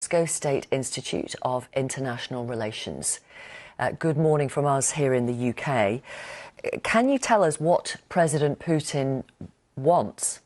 Glasgow State Institute of International Relations. Good morning from us here in the UK. Can you tell us what President Putin wants?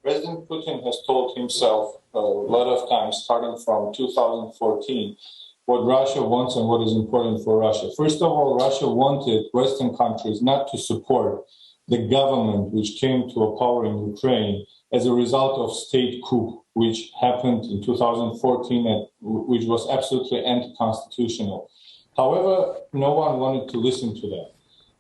President Putin has told himself a lot of times, starting from 2014, what Russia wants and what is important for Russia. First of all, Russia wanted Western countries not to support the government which came to a power in Ukraine as a result of state coup, which happened in 2014 and which was absolutely anti-constitutional. However, no one wanted to listen to that.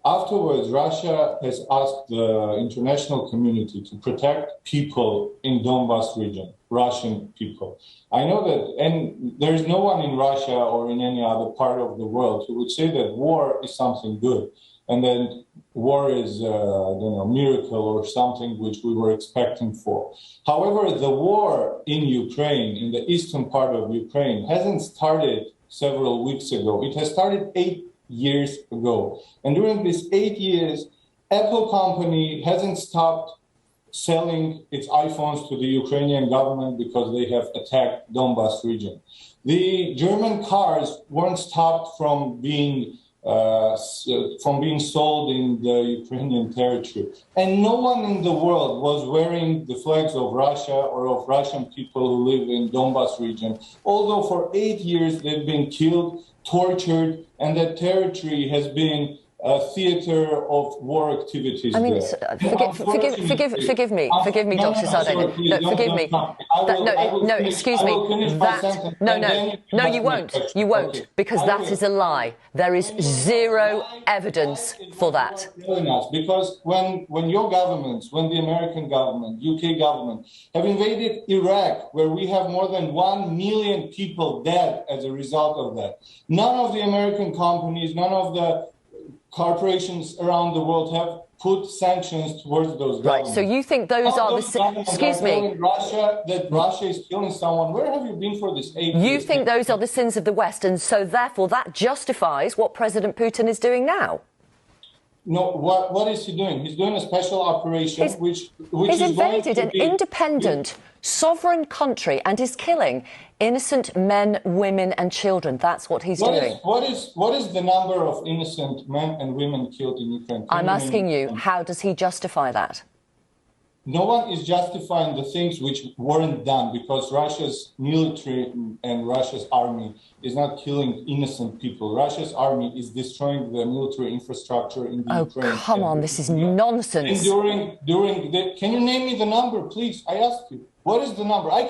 Afterwards, Russia has asked the international community to protect people in Donbas region, Russian people. I know that, and there is no one in Russia or in any other part of the world who would say that war is something good, and then war is a miracle or something which we were expecting for. However, the war in Ukraine, in the eastern part of Ukraine, hasn't started several weeks ago. It has started 8 years ago. And during these 8 years, Apple company hasn't stopped selling its iPhones to the Ukrainian government because they have attacked Donbas region. The German cars weren't stopped from being sold in the Ukrainian territory. And no one in the world was wearing the flags of Russia or of Russian people who live in Donbas region. Although for 8 years they've been killed, tortured, and that territory has been a theater of war activities. I mean, forgive me, Dr. Sardane. Forgive me. Excuse me. No, you won't, because that is a lie. There is zero evidence for that. Because when your governments, when the American government, UK government, have invaded Iraq, where we have more than 1 million people dead as a result of that, none of the American companies, none of the corporations around the world have put sanctions towards those governments. Right, so you think those are the... Excuse me. Russia, that Russia is killing someone. Where have you been for this 8 years? You think those are the sins of the West, and so therefore that justifies what President Putin is doing now? No, what is he doing? He's doing a special operation which he's invaded an independent, sovereign country and is killing innocent men, women and children. That's what he's doing. What is the number of innocent men and women killed in Ukraine? I'm asking you, how does he justify that? No one is justifying the things which weren't done, because Russia's military and Russia's army is not killing innocent people. Russia's army is destroying the military infrastructure in the Ukraine. Oh, come on, this is nonsense. And can you name me the number, please? I asked you. What is the number? I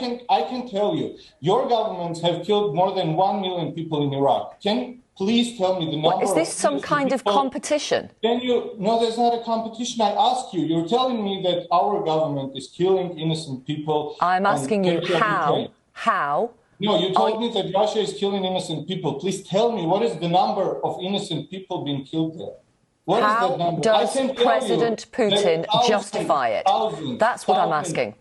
can tell you. Your governments have killed more than 1 million people in Iraq. Can you please tell me the number? What, is this some kind of competition? No, there's not a competition. I ask you. You're telling me that our government is killing innocent people. I'm asking you how. How? No, you told me that Russia is killing innocent people. Please tell me, what is the number of innocent people being killed there? What is that number? Does President Putin justify it? That's what I'm asking.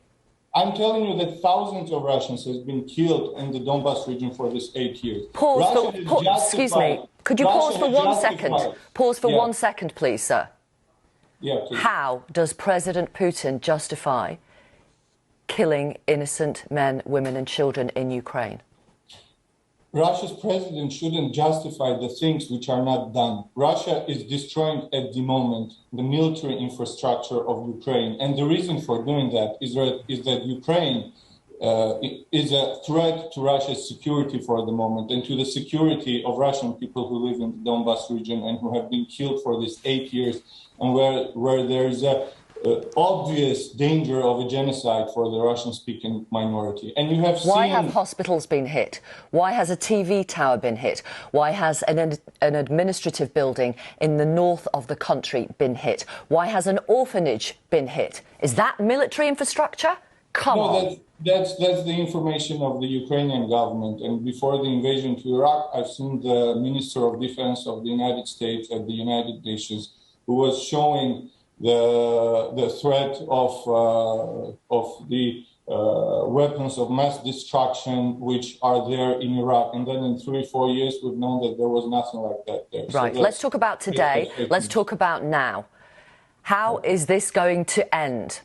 I'm telling you that thousands of Russians have been killed in the Donbas region for this 8 years. Excuse me. Could you pause for 1 second? Pause for 1 second, please, sir. Yeah, please. How does President Putin justify killing innocent men, women and children in Ukraine? Russia's president shouldn't justify the things which are not done. Russia is destroying at the moment the military infrastructure of Ukraine. And the reason for doing that is that Ukraine is a threat to Russia's security for the moment, and to the security of Russian people who live in the Donbas region and who have been killed for these 8 years, and where there is a obvious danger of a genocide for the Russian-speaking minority. And you have seen... Why have hospitals been hit? Why has a TV tower been hit? Why has an administrative building in the north of the country been hit? Why has an orphanage been hit? Is that military infrastructure? Come on. That's the information of the Ukrainian government. And before the invasion to Iraq, I've seen the Minister of Defense of the United States at the United Nations, who was showing the threat of the weapons of mass destruction which are there in Iraq. And then in 3 or 4 years, we've known that there was nothing like that there. Right, so let's talk about today. Let's talk about now. How is this going to end?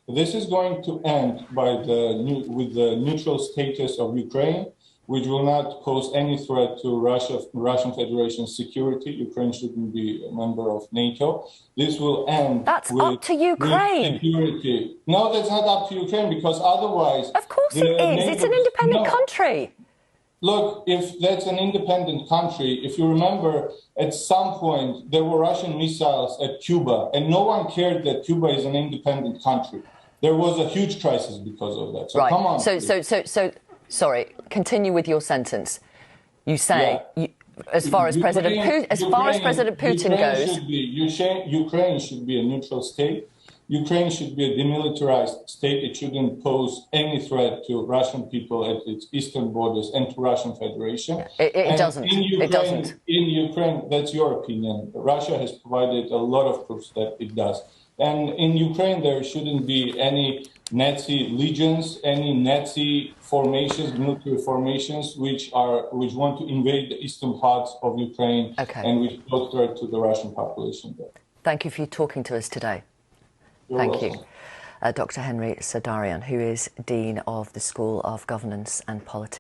This is going to end with the neutral status of Ukraine, which will not pose any threat to Russian Federation's security. Ukraine shouldn't be a member of NATO. This will end. That's up to Ukraine. Security. No, that's not up to Ukraine, because otherwise... Of course it is. It's an independent country. Look, if that's an independent country, if you remember, at some point there were Russian missiles at Cuba, and no one cared that Cuba is an independent country. There was a huge crisis because of that. So right. Come on. So, sorry. Continue with your sentence. You say, as far as President Putin goes, Ukraine should be a neutral state. Ukraine should be a demilitarized state. It shouldn't pose any threat to Russian people at its eastern borders and to Russian Federation. It doesn't. It doesn't. In Ukraine, that's your opinion. Russia has provided a lot of proofs that it does. And in Ukraine, there shouldn't be any Nazi legions, any Nazi formations, military formations, which want to invade the eastern parts of Ukraine and which pose threat to the Russian population there. Thank you for talking to us today. Thank you. Dr. Henry Sadarian, who is Dean of the School of Governance and Politics.